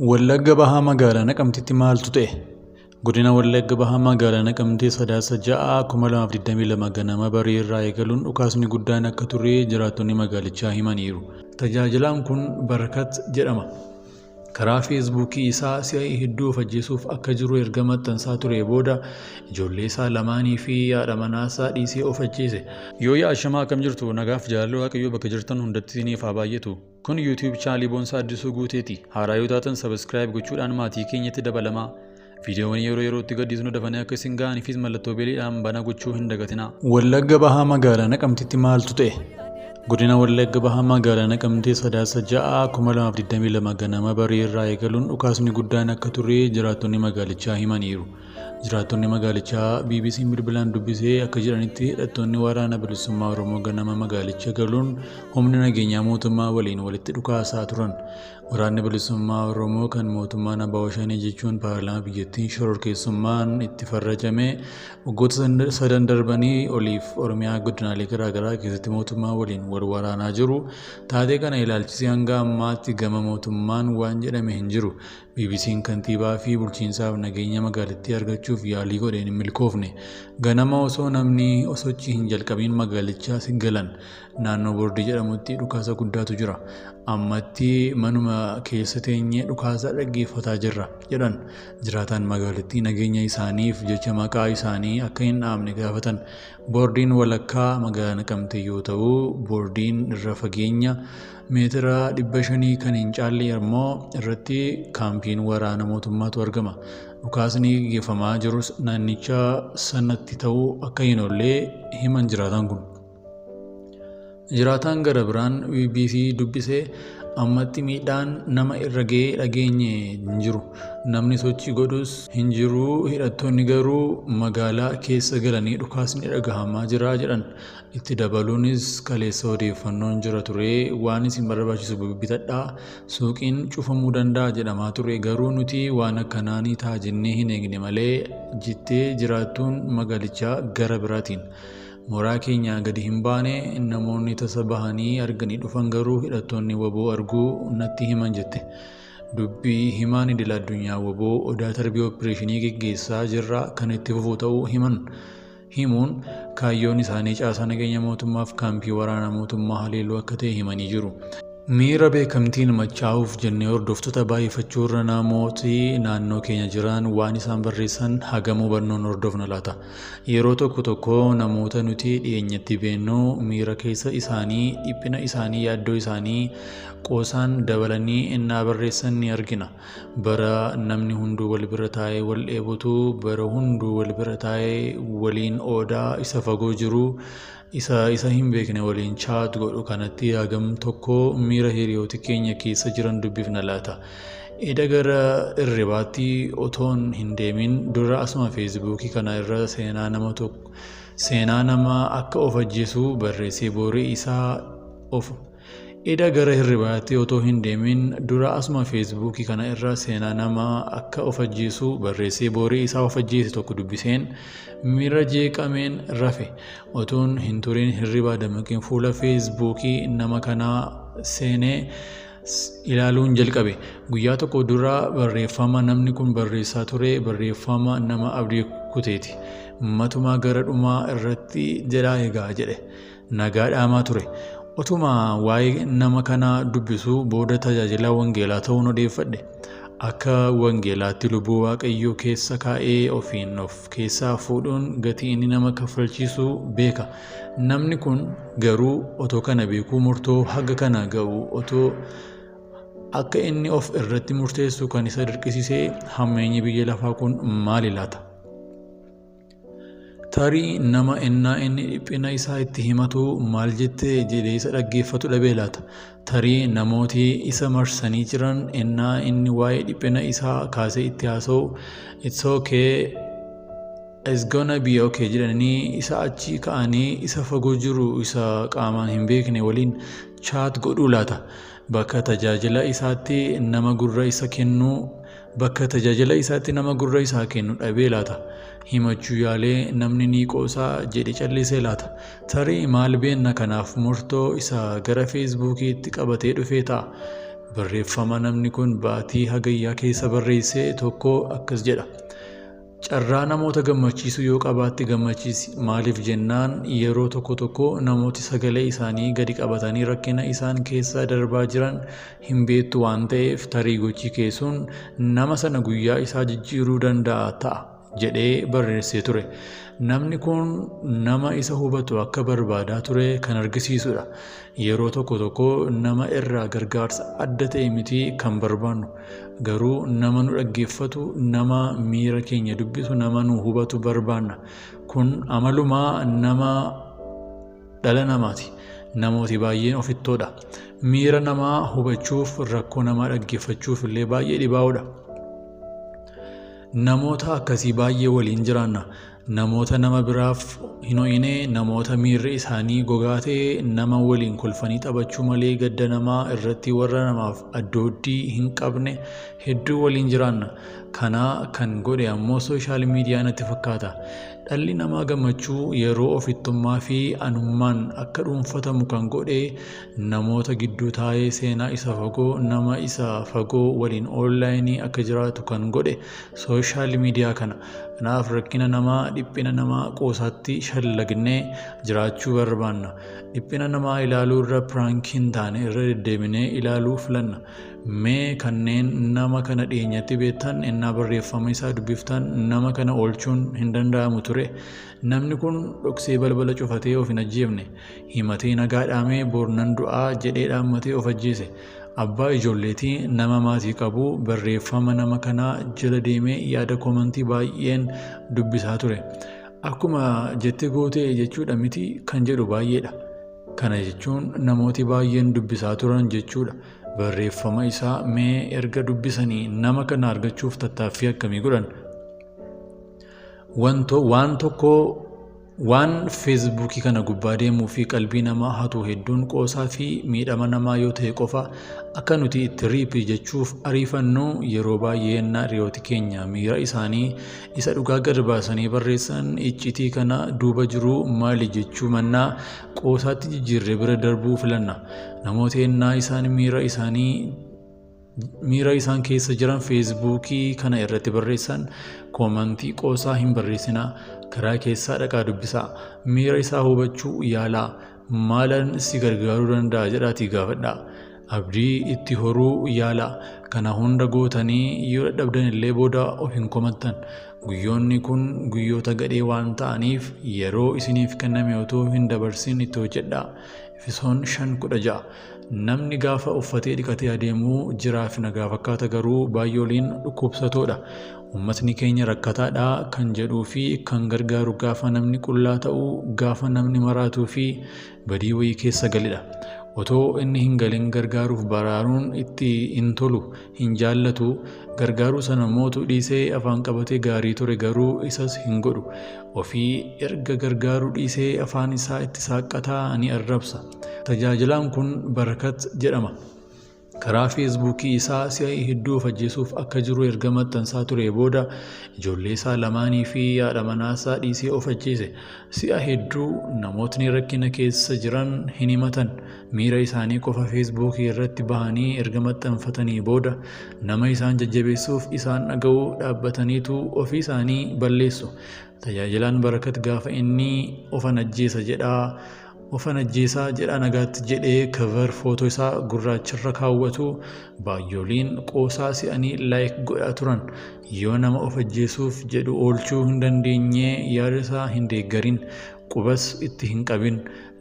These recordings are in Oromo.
Wallagga Bahaa magaalaa Naqamteetti maaltu ta'e? Godina Wallagga Bahaa magaalaa Naqamtee Sadaasa 6/2022 ganama barii irraa eegaluun dhukaasni guddaan akka ture jiraattonni magaalichaa himaniiru. Tajaajilaan kun Barakat jedhama. Karaa Feesbuukii isaa si'ayi hedduu of ajjeesuuf akka jiru erga maxxansaa ture booda ijoollee isaa lamaanii fi haadha manaa isaa dhiisee of ajjeese. Yoo yaashamaa akkam jirtu nagaaf jaalalli Waaqayyoo bakka jirtan hundatti isiniif haa baay'atu. Kun YouTube chaanalii Boonsaa Addisuu Guuteeti. Haaraa yoo taatan subscribe gochuudhaan maatii keenyatti dabalamaa. Viidiyoowwan yeroo yerootti gadhiisnu dafanii akka isin ga'aniifis mallattoo beeliidhaan bana gochuu hin dagatinaa. Wallagga Bahaa magaalaa Naqamteetti maaltu ta'e? Godina Wallagga Bahaa magaalaa Naqamtee Sadaasa 6/2022 ganama barii irraa eegaluun dhukaasni guddaan akka ture jiraattonni magaalichaa himaniiru. Jiraattonni magaalichaa BBC bilbilaan dubbisee akka jedhanitti hidhattoonni waraana bilisummaa Oromoo ganama magaalicha galuun humna nageenyaa mootummaa waliin walitti dhukaasaa turan. Waraanni bilisummaa Oromoo kan mootummaan Abbaa Shanee jechuun paarlaamaa biyyattiin shororkeessummaan itti farrajame waggoota sadan darbanii oliif Oromiyaa godinaalee garaagaraa keessatti mootummaa waliin wal waraanaa jiru. Taatee kana ilaalchisee hanga ammaatti gama mootummaan waan jedhame hin jiru. BBC'n kantiibaa fi bulchiinsaaf nageenya magaalattii argachuuf yaalii godheen hin milkoofne. Ganama osoo namni sochii hin jalqabiin magaalichaa galan naannoo Boordii jedhamutti dhukaasa guddaatu jira. Ammatti manuma keessa teenyee dhukaasa dhaggeeffataa jirra jedhan jiraataan magaalattii nageenya isaaniif jecha maqaa isaanii akka hin dhaamne gaafatan. Boordiin walakkaa magaalaa Naqamtee yoo ta'u boordiin irra fageenya meetira 500 kan hin caalle immoo irratti kaampiin waraana mootummaatu argama. Dhukaasni gaggeeffamaa jirus naannicha sanatti ta'uu akka hin oolle himan jiraataan kun. Jiraataan gara biraan BBC dubbisee ammatti miidhaan nama irra ga'ee dhageenye hin jiru. Namni sochii godhus hin jiru. Hidhattoonni garuu magaalaa keessa galanii dhukaasni dhagahamaa jira jedhan. Itti dabaluunis kaleessa odeeffannoon jira ture waan isin barbaachisu bitadhaa suuqiin cufamuu danda'a jedhamaa ture garuu nuti waan akkanaa ni ta'a jennee hin eegne malee jettee jiraattuun magaalichaa gara biraatiin. Mooraa keenya gadi hin baane namoonni tasa bahanii arganii dhufan garuu hidhattoonni waboo arguu natti himan jette. Dubbii himaan idil addunyaa waboo odaa tarbii opereeshinii geggeessaa jirra kan itti fufuu ta'uu himuun kaayyoon isaanii caasaa nageenya mootummaaf kaampii waraana mootummaa haleeluu akka ta'e himanii jiru. Miira beekamtiin machaa'uuf jennee hordoftoota baay'ifachuu irra namooti naannoo keenya jiran waan isaan barreessan hagam hubannoon hordofna laata. Yeroo tokko tokko namoota nuti dhiyeenyatti beeknu miira keessa isaanii, dhiphina isaanii, yaaddoo isaanii qoosaan dabalanii innaa barreessan ni argina. Bara namni hunduu wal bira taa'ee wal dheebotu, bara hunduu wal bira taa'ee waliin odaa isa fagoo jiru. Isa hin beekne waliin chaat godhu kanatti hagam tokko miira hiriyoota keenya keessa jiran dubbifna laata. Eda gara irribaatti otoon hin deemin dura asuma feesbuukii kana irra seenaa nama akka of ajjeesu barreessee boorii isaa of Eda gara hirribaatti otoo hin deemin dura asuma feesbuukii kana irra seenaa nama akka of ajjeesu barreessee boorii isaa of ajjeese tokko dubbiseen miira jeeqameen rafe. Otoon hin turin hirribaa dammaqeen fuula feesbuukii nama kanaa seenee ilaaluun jalqabe. Guyyaa tokko dura barreeffama namni kun barreessaa ture barreeffama nama abdii kuteeti. Matumaa gara dhumaa irratti jedhaa eegaa jedhe nagaa dhaamaa ture. Otuma waa'ee nama kanaa dubbisu booda tajaajila wangeelaa ta'uun odeeffadhe. Akka wangeelaatti lubbuu Waaqayyoo keessa kaa'ee ofiin of keessaa fuudhuun gatii inni nama kaffalchiisu beeka. Namni kun garuu otoo kana beekuu murtoo haga kana ga'u otoo akka inni of irratti murteessu kan isa dirqisiisee hammeenyi biyya lafaa kun maali laata? Tarii nama ennaa inni dhiphina isaa itti himatu maal jettee jedhee isa dhaggeeffatu dhabee laata. Tarii namooti isa marsanii jiran ennaa inni waa'ee dhiphina isaa kaasee itti haasa'u it's okay, it's gonna be okay jedhanii isa achi ka'anii isa fagoo jiru isa qaamaan hin beekne waliin chaat godhuu laata. Bakka tajaajila isaatti nama gurra isa kennu dhabee laata. Himachuu yaalee namni ni qoosaa jedhe callisee laata. Tarii maal beenna kanaaf murtoo isa gara feesbuukiitti qabatee dhufee ta'a. Barreeffama namni kun baatii hagayyaa keessa barreesse tokko akkas jedha. Carraa namoota gammachiisu yoo qabaatti gammachiisi. Maaliif jennaan yeroo tokko tokko namooti sagalee isaanii gadi qabatanii rakkina isaan keessa darbaa jiran hin beektu waan ta'eef tarii gochii keessuun nama sana guyyaa isaa jijjiiruu danda'a ta'a jedhee barreessee ture. Namni kun nama isa hubatu akka barbaadaa ture kan argisiisudha. Yeroo tokko tokko nama irraa gargaarsa adda ta'e miti kan barbaannu. Garuu nama nu dhaggeeffatu, nama miira keenya dubbisu, nama nu hubatu barbaanna. Kun amalumaa nama dhala namaati. Namooti baay'een ofittoodha. Miira namaa hubachuuf, rakkoo namaa dhaggeeffachuuf illee baay'ee dhibaa'udha. Namoota akkasii baay'ee waliin jiraanna. Namoota nama biraaf hin ho'ine, namoota miirri isaanii gogaa ta'e, nama waliin kolfanii taphachuu malee gadda namaa irratti warra namaaf addooddii hin qabne hedduu waliin jiraanna. Kana kan godhe ammoo sooshaal miidiyaa natti fakkaata. Dhalli namaa gammachuu yeroo ofittummaa fi anummaan akka dhuunfatamu kan godhe namoota gidduu taa'ee seenaa isa fagoo, nama isa fagoo waliin oonlaayinii akka jiraatu kan godhe sooshaal miidiyaa kana. Kanaaf rakkina namaa, dhiphina namaa qoosaatti shallagnee jiraachuu barbaanna. Dhiphina namaa ilaaluu irra piraankii hin taane irra deddeebinee ilaaluu filanna. Mee kanneen nama kana dhiyeenyatti beektan innaa barreeffama isaa dubbiftan nama kana oolchuun hin danda'amu ture. Namni kun dhoksee balbala cufatee of hin ajjeefne. Himatee nagaa dhaamee bornan du'aa jedhee dhaammatee of ajjeese. Abbaa ijoolleetii nama maatii qabu barreeffama nama kanaa jala deemee yaada koomantii baay'een dubbisaa ture. Akkuma jettee gootee jechuudha miti kan jedhu baay'eedha. Kana jechuun namooti baay'een dubbisaa turan jechuudha. Barreeffama isaa mee erga dubbisanii nama kana argachuuf tattaaffii akkamii godhan? Waan feesbuukii kana gubbaa deemuu fi qalbii namaa hatu hedduun qoosaa fi miidhama namaa yoo ta'e qofa akka nuti itti riiphii jechuuf ariifannu yeroo baay'ee hiriyooti keenya miira isaanii isa dhugaa gad baasanii barreessan iccitii kana duuba jiru maali jechuu mannaa qoosaatti jijjiirree bira darbuu filanna. Namoota ennaa isaan miira isaan keessa jiran feesbuukii kana irratti barreessan koomantii qoosaa hin barreessinaa. Karaa keessaa dhaqaa dubbisaa. Miira isaa hubachuu yaalaa. Maalan si gargaaruu danda'a jedhaatii gaafadhaa. Abdii itti horuu yaalaa. Kana hunda gootanii yoo dadhabdan illee booda of hin komattan. Guyyoonni kun guyyoota gadhee waan ta'aniif yeroo isiniif kenname otoo hin dabarsin itti hojjedhaa. Efesoon 5:16. Namni gaafa uffatee dhiqatee adeemuu jiraaf nagaa fakkaata garuu baay'ooliin dhukkubsatoodha. Uummatni keenya rakkataadha kan jedhuu fi kan gargaaru gaafa namni qullaa ta'u, gaafa namni maraatuu fi badii wayii keessa galidha. Otoo inni hin galin gargaaruuf baraaruun itti hin tolu, hin jaallatu. Gargaaruu sana mootu dhiisee afaan qabatee gaarii ture garuu isas hin godhu. Ofii erga gargaaruu dhiisee afaan isaa itti saaqqataa ni arrabsa. Tajaajilaan kun Barakat jedhama. Karaa feesbuukii isaa si'a hedduu of ajjeesuuf akka jiru erga maxxansaa ture booda ijoollee isaa lamaanii fi haadha manaasaa dhiisee of ajjeese. Si'a hedduu namootni rakkina keessa jiran hin himatan. Miira isaanii qofa feesbuukii irratti bahanii erga maxxanfatanii booda nama isaan jajjabeessuuf isaan dhaga'uu dhaabbataniitu ofii isaanii balleessu. Tajaajilaan Barakat gaafa inni ofan ajjeesaa jedha nagaatti jedhee kavar footoo isaa gurraacharra kaawwatu baay'ooliin qoosaa si'anii laayik godhaa turan. Yoo nama of ajjeesuuf jedhu oolchuu hin dandeenye yaada isaa hin deeggarin, qubas itti hin qabin.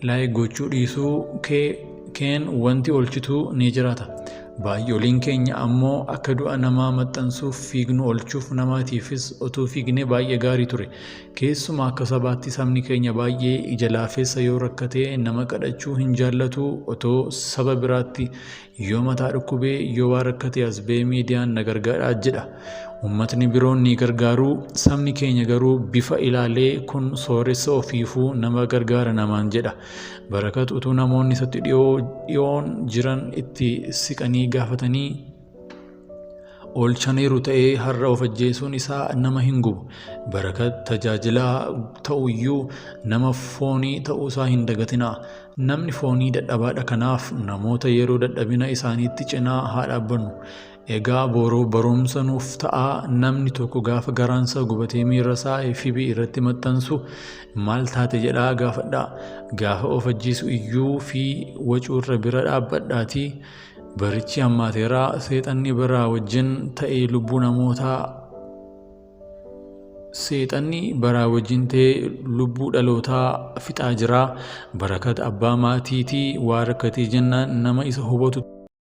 Laayik gochuu dhiisuu keen wanti oolchitu ni jiraata. Baay'ooliin keenya ammoo akka du'a namaa maxxansuuf fiignu oolchuuf namaatiifis otoo fiigne baay'ee gaarii ture. Keessumaa akka sabaatti sabni keenya baay'ee ija laafeessa yoo rakkate nama kadhachuu hin jaallatu. Otoo saba biraatti yoo mataa dhukkubee yoo waa rakkate as ba'ee miidiyaan na gargaaraa jedha. Uummatni biroon ni gargaaru. Sabni keenya garuu bifa ilaalee kun sooressa ofiifuu nama gargaara namaan jedha. Barakat utuu namoonni isatti dhiyoon jiran itti siqanii gaafatanii oolchaniiru ta'ee har'a of ajjeesuun isaa nama hin gubu. Barakat tajaajilaa ta'uyyuu nama foonii ta'uusaa hin dagatinaa. Namni foonii dadhabaadha, kanaaf namoota yeroo dadhabina isaaniitti cinaa haa dhaabbannu. Egaa boroo barumsa nuuf ta'a. Namni tokko gaafa garaansa gubatee miira isaa FB irratti maxxansu maal taate jedhaa gaafadhaa. Gaafa of ajjeesu iyyuu fi wacuurra bira dhaabbadhaatii. Barichi hammaateeraa, seexanni biraa wajjin ta'ee lubbuu namootaa seexanni baraa wajjin ta'ee lubbuu dhalootaa fixaa jira. Barakat abbaa maatiitii waa rakkatii jennaan nama isa hubatu